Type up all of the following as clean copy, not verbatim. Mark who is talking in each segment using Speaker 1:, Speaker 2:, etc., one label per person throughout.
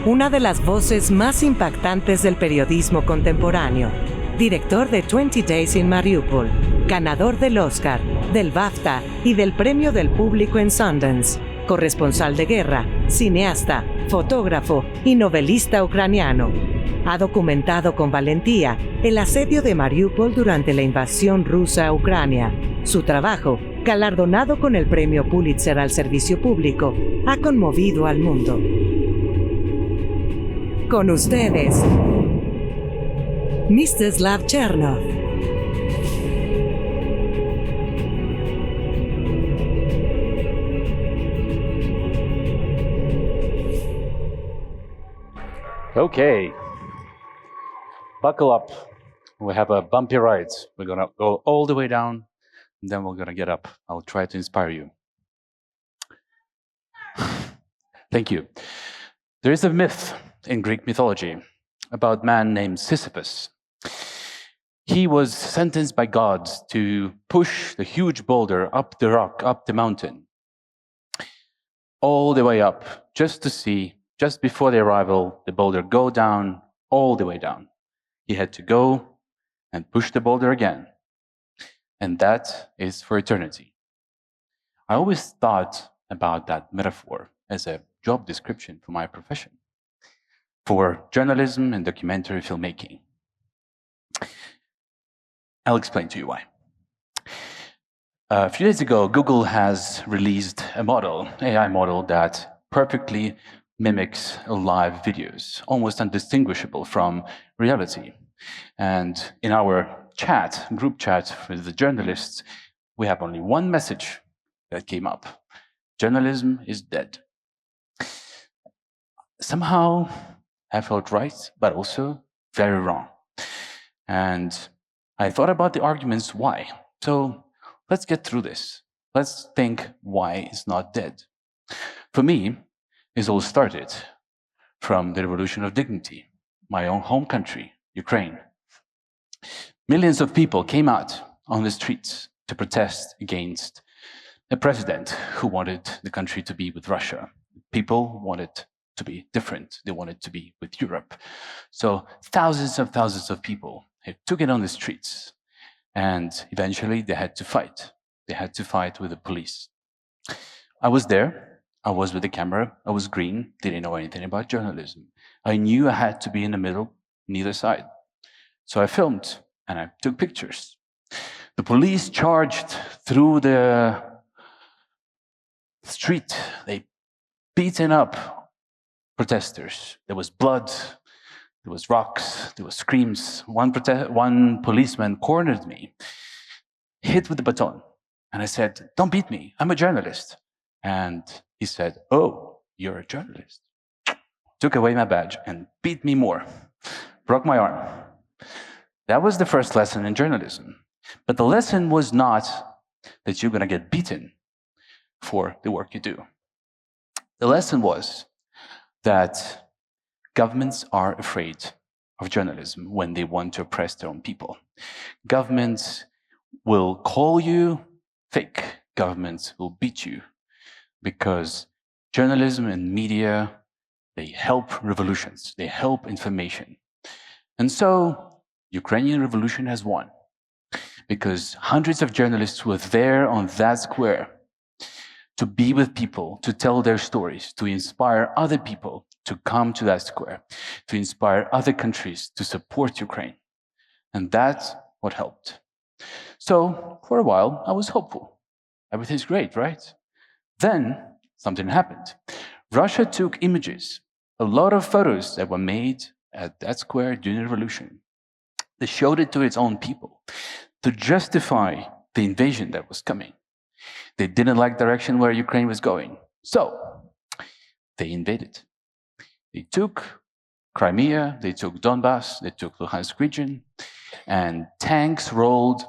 Speaker 1: una de las voces más impactantes del periodismo contemporáneo, director de 20 Days in Mariúpol, ganador del Oscar, del BAFTA y del Premio del Público en Sundance, corresponsal de guerra, cineasta, fotógrafo y novelista ucraniano. Ha documentado con valentía el asedio de Mariúpol durante la invasión rusa a Ucrania. Su trabajo, galardonado con el Premio Pulitzer al servicio público, ha conmovido al mundo. Con ustedes, Mstyslav Chernov.
Speaker 2: Okay, buckle up. We have a bumpy ride. We're gonna go all the way down, and then we're gonna get up. I'll try to inspire you. Thank you. There is a myth in Greek mythology about a man named Sísifo. He was sentenced by gods to push the huge boulder up the rock, up the mountain, all the way up, just to see, just before the arrival, the boulder go down, all the way down. He had to go and push the boulder again. And that is for eternity. I always thought about that metaphor as a job description for my profession, for journalism and documentary filmmaking. I'll explain to you why. A few days ago, Google has released a model, AI model, that perfectly mimics live videos, almost undistinguishable from reality. And in our chat, group chat with the journalists, we have only one message that came up. Journalism is dead. Somehow, I felt right, but also very wrong. And I thought about the arguments why. So let's get through this. Let's think why it's not dead. For me, it all started from the Revolution of Dignity, my own home country, Ukraine. Millions of people came out on the streets to protest against a president who wanted the country to be with Russia. People wanted to be different. They wanted to be with Europe. So thousands of people took it on the streets, and eventually they had to fight. They had to fight with the police. I was there. I was with the camera. I was green, didn't know anything about journalism. I knew I had to be in the middle, neither side. So I filmed and I took pictures. The police charged through the street. They beaten up protesters. There was blood, there was rocks, there was screams. One policeman cornered me, hit with the baton. And I said, "Don't beat me, I'm a journalist." And he said, "Oh, you're a journalist." Took away my badge and beat me more, broke my arm. That was the first lesson in journalism. But the lesson was not that you're going to get beaten for the work you do. The lesson was that governments are afraid of journalism when they want to oppress their own people. Governments will call you fake. Governments will beat you because journalism and media, they help revolutions, they help information. And so Ukrainian revolution has won because hundreds of journalists were there on that square to be with people, to tell their stories, to inspire other people to come to that square, to inspire other countries to support Ukraine. And that's what helped. So for a while, I was hopeful. Everything's great, right? Then something happened. Russia took images, a lot of photos that were made at that square during the revolution. They showed it to its own people to justify the invasion that was coming. They didn't like the direction where Ukraine was going. So they invaded. They took Crimea, they took Donbass, they took Luhansk region, and tanks rolled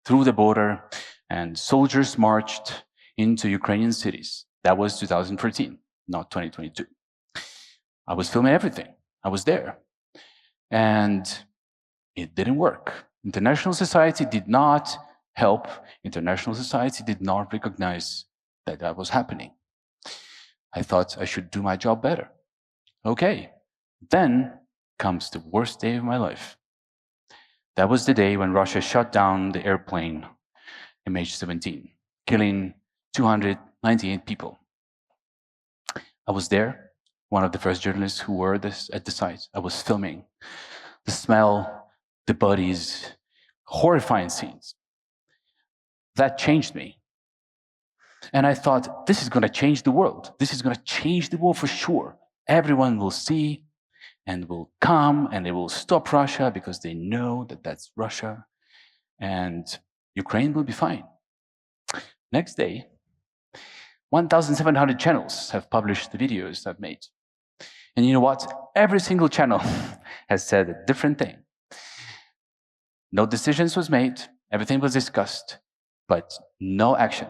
Speaker 2: through the border and soldiers marched into Ukrainian cities. That was 2014, not 2022. I was filming everything. I was there. And it didn't work. International society did not help. International society did not recognize that that was happening. I thought I should do my job better. Okay, then comes the worst day of my life. That was the day when Russia shot down the airplane MH17, killing 298 people. I was there, one of the first journalists who were at the site. I was filming the smell, the bodies, horrifying scenes. That changed me. And I thought, this is going to change the world. This is going to change the world for sure. Everyone will see and will come and they will stop Russia because they know that that's Russia. And Ukraine will be fine. Next day, 1,700 channels have published the videos I've made. And you know what? Every single channel has said a different thing. No decisions was made, everything was discussed, but no action.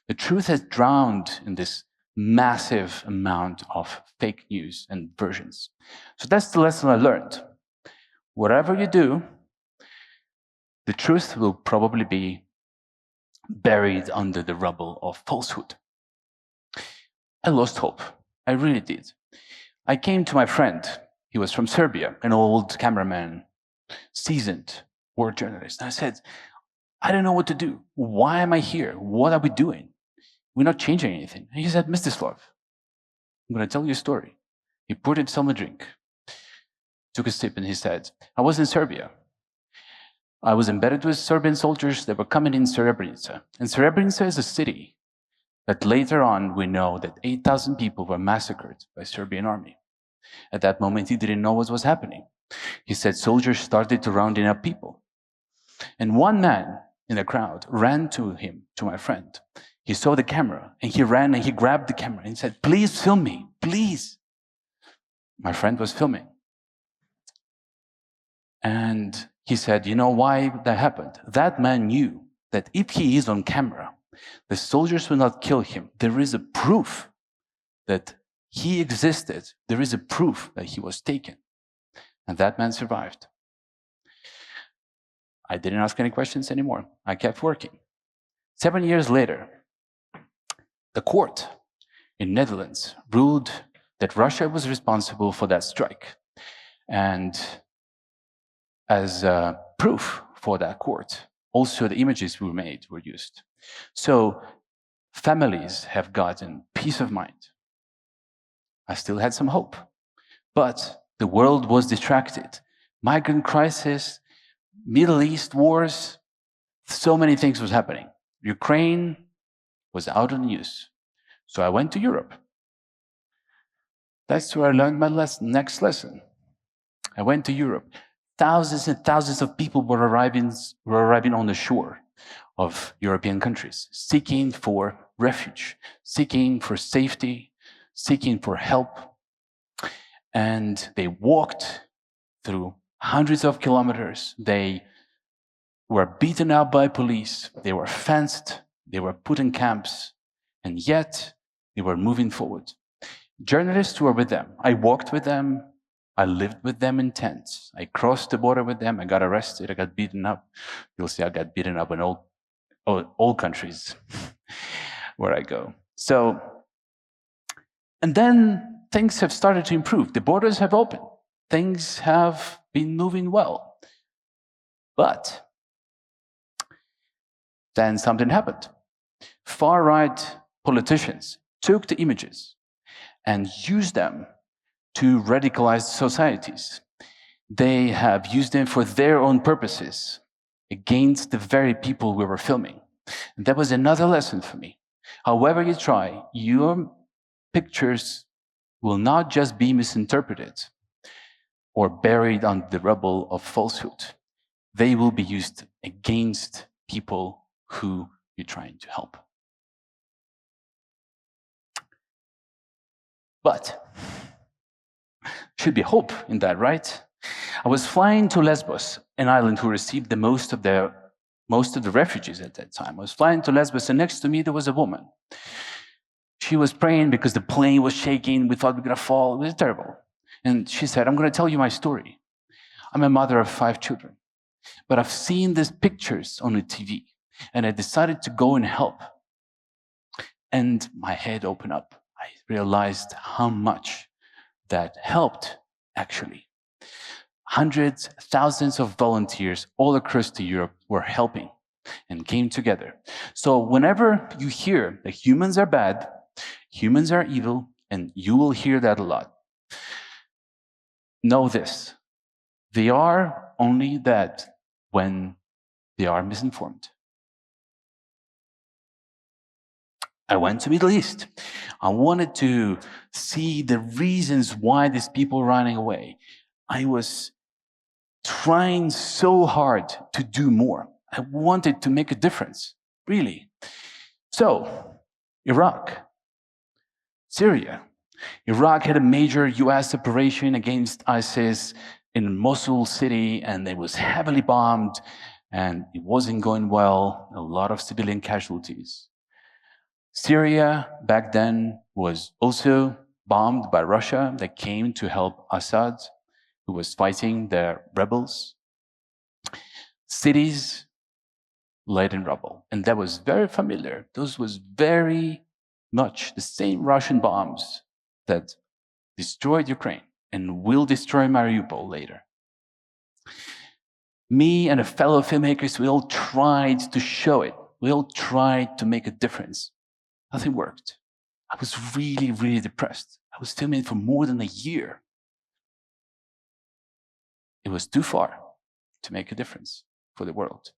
Speaker 2: The truth has drowned in this massive amount of fake news and versions. So that's the lesson I learned. Whatever you do, the truth will probably be buried under the rubble of falsehood. I lost hope. I really did. I came to my friend. He was from Serbia, an old cameraman, seasoned war journalist. And I said, I don't know what to do. Why am I here? What are we doing? We're not changing anything. And he said, Mstyslav, I'm going to tell you a story. He poured himself a drink, took a sip, and he said, I was in Serbia. I was embedded with Serbian soldiers that were coming in Srebrenica. And Srebrenica is a city that later on we know that 8,000 people were massacred by Serbian army. At that moment, he didn't know what was happening. He said soldiers started to rounding up people. And one man in the crowd ran to him, to my friend. He saw the camera and he ran and he grabbed the camera and he said, please film me, please. My friend was filming. And he said, you know why that happened? That man knew that if he is on camera, the soldiers will not kill him. There is a proof that he existed. There is a proof that he was taken. And that man survived. I didn't ask any questions anymore. I kept working. 7 years later, the court in Netherlands ruled that Russia was responsible for that strike. And as proof for that court, also the images we made were used. So families have gotten peace of mind. I still had some hope, but the world was distracted. Migrant crisis, Middle East wars, so many things was happening. Ukraine was out of the news. So I went to Europe. That's where I learned my next lesson. I went to Europe. Thousands and thousands of people were arriving on the shore of European countries, seeking for refuge, seeking for safety, seeking for help. And they walked through hundreds of kilometers. They were beaten up by police. They were fenced. They were put in camps. And yet, they were moving forward. Journalists were with them. I walked with them. I lived with them in tents. I crossed the border with them. I got arrested. I got beaten up. You'll see I got beaten up in all countries where I go. So, and then things have started to improve. The borders have opened. Things have been moving well. But then something happened. Far-right politicians took the images and used them to radicalize societies. They have used them for their own purposes against the very people we were filming. And that was another lesson for me. However you try, your pictures will not just be misinterpreted or buried under the rubble of falsehood. They will be used against people who you're trying to help. But should be hope in that, right? I was flying to Lesbos, an island who received the most of the refugees at that time. I was flying to Lesbos, and next to me there was a woman. She was praying because the plane was shaking. We thought we were going to fall. It was terrible. And she said, I'm going to tell you my story. I'm a mother of 5 children, but I've seen these pictures on the TV, and I decided to go and help. And my head opened up. I realized how much that helped, actually. Hundreds, thousands of volunteers all across Europe were helping and came together. So whenever you hear that humans are bad, humans are evil, and you will hear that a lot, know this: they are only that when they are misinformed. I went to Middle East. I wanted to see the reasons why these people are running away. I was trying so hard to do more. I wanted to make a difference, really. So, Iraq, Syria. Iraq had a major US operation against ISIS in Mosul city, and it was heavily bombed, and it wasn't going well. A lot of civilian casualties. Syria back then was also bombed by Russia that came to help Assad, who was fighting the rebels. Cities laid in rubble. And that was very familiar. Those was very much the same Russian bombs that destroyed Ukraine and will destroy Mariúpol later. Me and a fellow filmmakers, we all tried to show it. We all tried to make a difference. Nothing worked. I was really, really depressed. I was filming for more than a year. It was too far to make a difference for the world.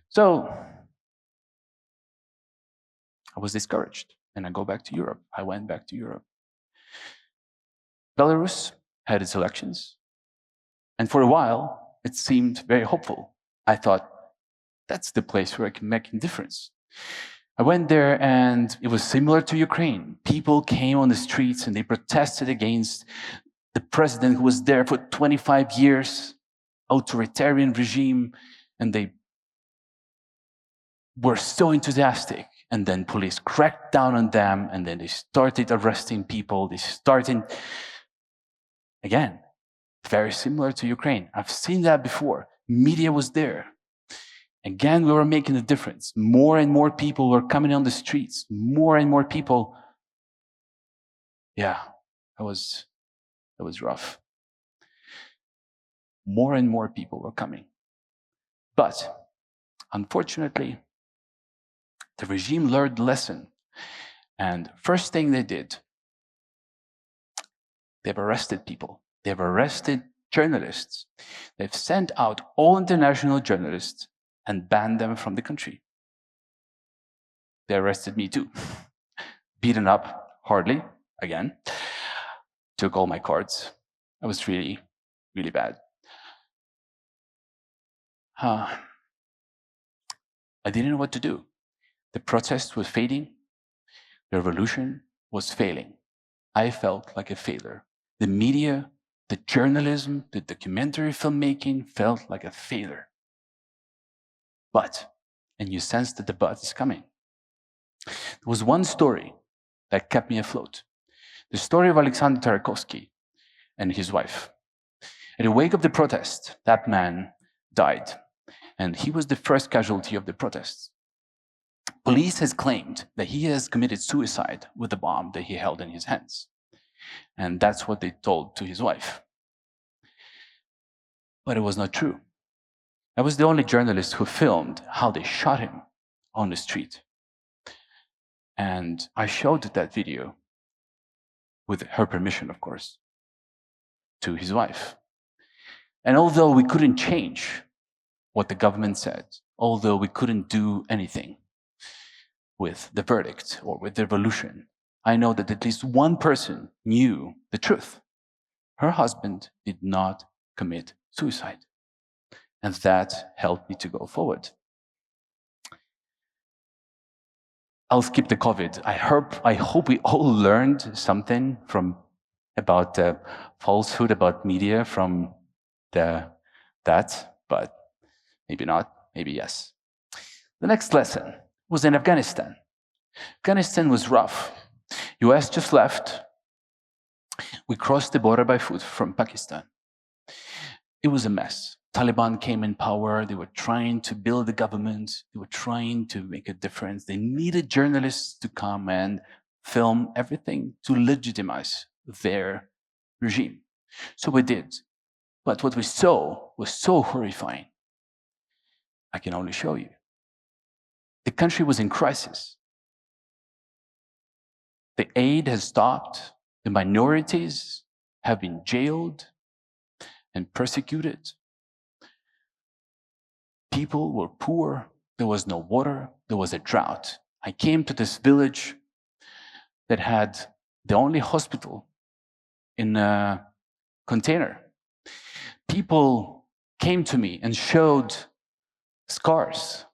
Speaker 2: So I was discouraged, and I go back to Europe. I went back to Europe. Belarus had its elections, and for a while, it seemed very hopeful. I thought, that's the place where I can make a difference. I went there, and it was similar to Ukraine. People came on the streets, and they protested against the president who was there for 25 years, authoritarian regime, and they were so enthusiastic. And then police cracked down on them, and then they started arresting people. They started, again, very similar to Ukraine. I've seen that before. Media was there. Again, we were making a difference. More and more people were coming on the streets. More and more people. Yeah, that was rough. More and more people were coming. But, unfortunately, the regime learned the lesson. And first thing they did, they've arrested people. They've arrested journalists. They've sent out all international journalists and banned them from the country. They arrested me too. Beaten up, hardly, again. Took all my cards. It was really, really bad. I didn't know what to do. The protest was fading. The revolution was failing. I felt like a failure. The media, the journalism, the documentary filmmaking felt like a failure. But, and you sense that the but is coming. There was one story that kept me afloat. The story of Alexander Tarakovsky and his wife. At the wake of the protest, that man died, and he was the first casualty of the protests. Police has claimed that he has committed suicide with the bomb that he held in his hands. And that's what they told to his wife. But it was not true. I was the only journalist who filmed how they shot him on the street. And I showed that video, with her permission, of course, to his wife. And although we couldn't change what the government said, although we couldn't do anything with the verdict or with the revolution, I know that at least one person knew the truth. Her husband did not commit suicide. And that helped me to go forward. I'll skip the COVID. I hope we all learned something about the falsehood about media from that, but maybe not, maybe yes. The next lesson was in Afghanistan. Afghanistan was rough. US just left. We crossed the border by foot from Pakistan. It was a mess. Taliban came in power. They were trying to build the government. They were trying to make a difference. They needed journalists to come and film everything to legitimize their regime. So we did. But what we saw was so horrifying. I can only show you. The country was in crisis. The aid has stopped. The minorities have been jailed and persecuted. People were poor. There was no water. There was a drought. I came to this village that had the only hospital in a container. People came to me and showed scars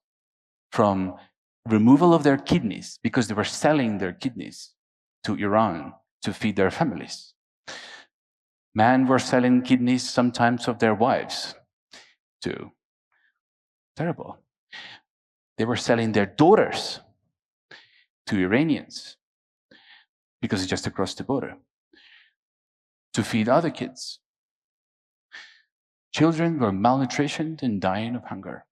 Speaker 2: from removal of their kidneys because they were selling their kidneys to Iran to feed their families. Men were selling kidneys sometimes of their wives too. Terrible. They were selling their daughters to Iranians because it's just across the border to feed other kids. Children were malnutritioned and dying of hunger,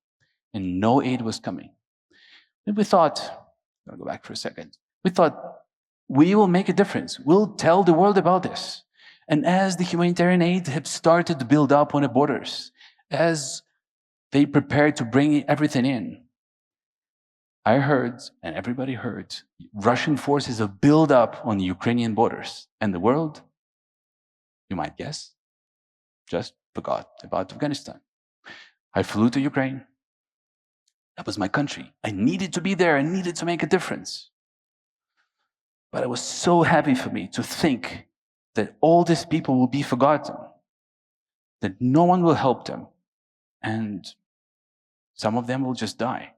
Speaker 2: and no aid was coming. And we thought, I'll go back for a second. We thought, we will make a difference. We'll tell the world about this. And as the humanitarian aid had started to build up on the borders, as they prepared to bring everything in, I heard, and everybody heard, Russian forces have built up on the Ukrainian borders. And the world, you might guess, just forgot about Afghanistan. I flew to Ukraine. That was my country. I needed to be there. I needed to make a difference. But it was so happy for me to think that all these people will be forgotten, that no one will help them, and some of them will just die.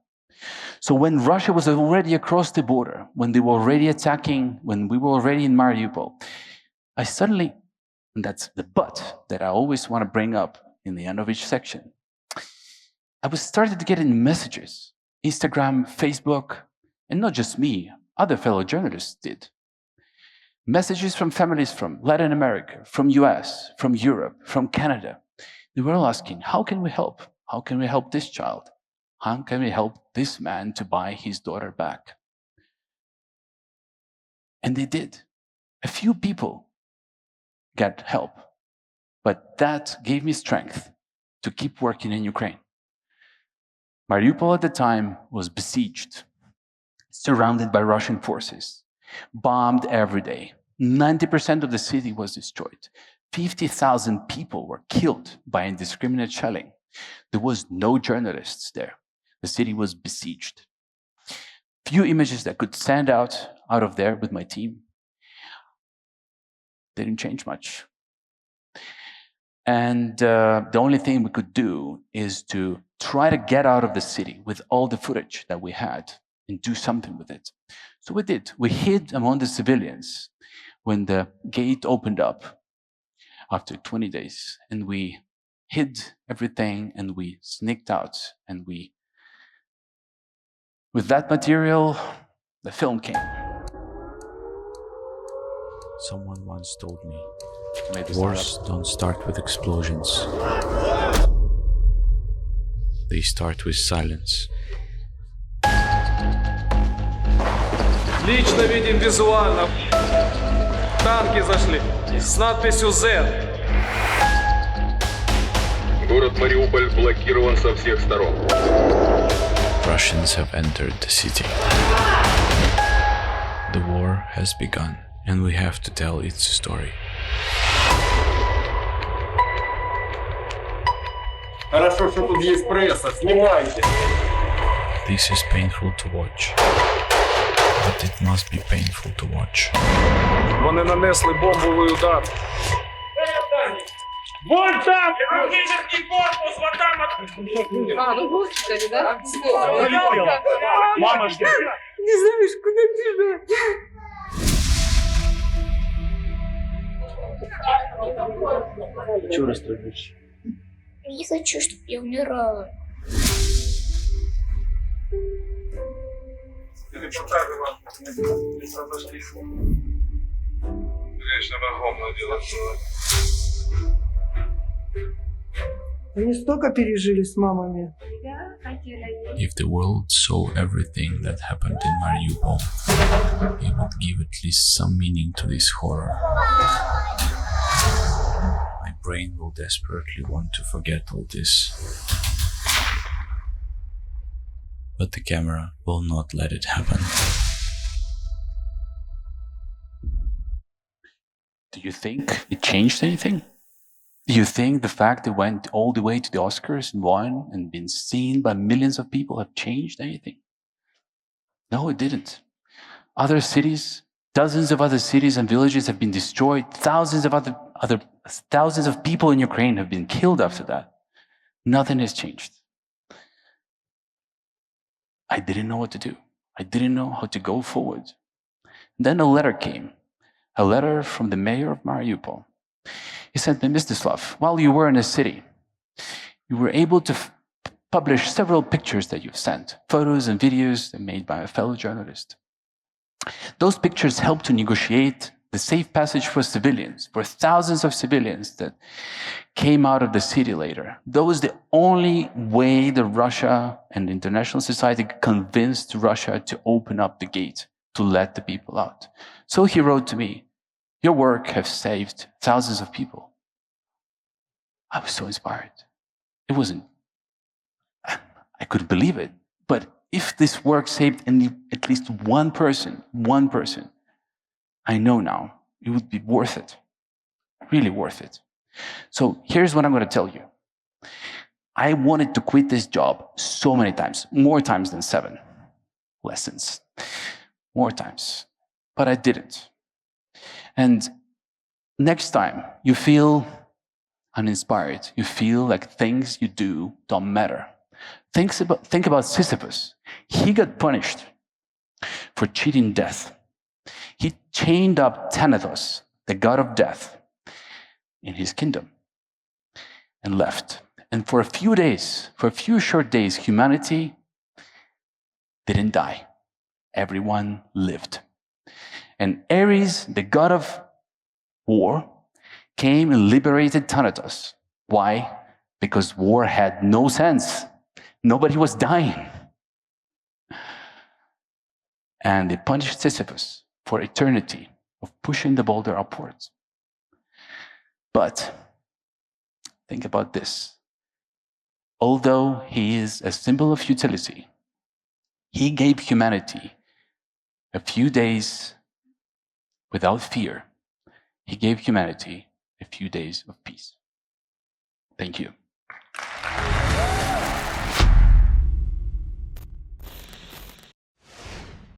Speaker 2: So when Russia was already across the border, when they were already attacking, when we were already in Mariúpol, I suddenly, and that's the but that I always want to bring up in the end of each section, I was started to get in messages, Instagram, Facebook, and not just me, other fellow journalists did. Messages from families from Latin America, from US, from Europe, from Canada. They were all asking, how can we help? How can we help this child? How can we help this man to buy his daughter back? And they did. A few people got help, but that gave me strength to keep working in Ukraine. Mariúpol at the time was besieged, surrounded by Russian forces, bombed every day. 90% of the city was destroyed. 50,000 people were killed by indiscriminate shelling. There was no journalists there. The city was besieged. Few images that could stand out of there with my team. They didn't change much. And the only thing we could do is to try to get out of the city with all the footage that we had and do something with it. So we did. We hid among the civilians when the gate opened up after 20 days. And we hid everything and we sneaked out. And with that material, the film came.
Speaker 3: Someone once told me, wars don't start with explosions. They start with silence.
Speaker 4: Лично видим визуально. Танки зашли с надписью Z.
Speaker 5: Город Мариуполь блокирован со всех сторон.
Speaker 3: Russians have entered the city. The war has begun, and we have to tell its story.
Speaker 4: Хорошо, что тут есть пресса. Снимайте.
Speaker 3: This is painful to watch, but it must be painful to watch.
Speaker 4: Вони нанесли бомбовий удар. Вон там! Хирургический корпус! Вот там!
Speaker 6: А, ну госпиталь, да?
Speaker 4: Мамочка!
Speaker 6: Не знаешь, куда бежать.
Speaker 4: Чего расстроилась?
Speaker 7: Не хочу, чтобы я умирала.
Speaker 4: Репортажи ваши не произошли. Конечно, огромное дело.
Speaker 6: Они столько пережили с мамами.
Speaker 3: If the world saw everything that happened in Mariúpol, it would give at least some meaning to this horror. brain will desperately want to forget all this. But the camera will not let it happen.
Speaker 2: Do you think it changed anything? Do you think the fact it went all the way to the Oscars and won and been seen by millions of people have changed anything? No, it didn't. Other cities, dozens of other cities and villages have been destroyed. Thousands of people in Ukraine have been killed after that. Nothing has changed. I didn't know what to do. I didn't know how to go forward. Then a letter came, a letter from the mayor of Mariúpol. He said, Mstyslav, while you were in the city, you were able to publish several pictures that you've sent, photos and videos made by a fellow journalist. Those pictures helped to negotiate the safe passage for civilians, for thousands of civilians that came out of the city later. That was the only way that Russia and international society convinced Russia to open up the gate to let the people out. So he wrote to me, your work has saved thousands of people. I was so inspired. I couldn't believe it. But if this work saved at least one person, I know now it would be worth it, really worth it. So here's what I'm going to tell you. I wanted to quit this job so many times, more times than 7 lessons, more times, but I didn't. And next time you feel uninspired, you feel like things you do don't matter, think about Sísifo. He got punished for cheating death. He chained up Thanatos, the god of death, in his kingdom and left. And for a few short days, humanity didn't die. Everyone lived. And Ares, the god of war, came and liberated Thanatos. Why? Because war had no sense. Nobody was dying. And they punished Sísifo for eternity of pushing the boulder upwards. But think about this. Although he is a symbol of futility, he gave humanity a few days without fear. He gave humanity a few days of peace. Thank you.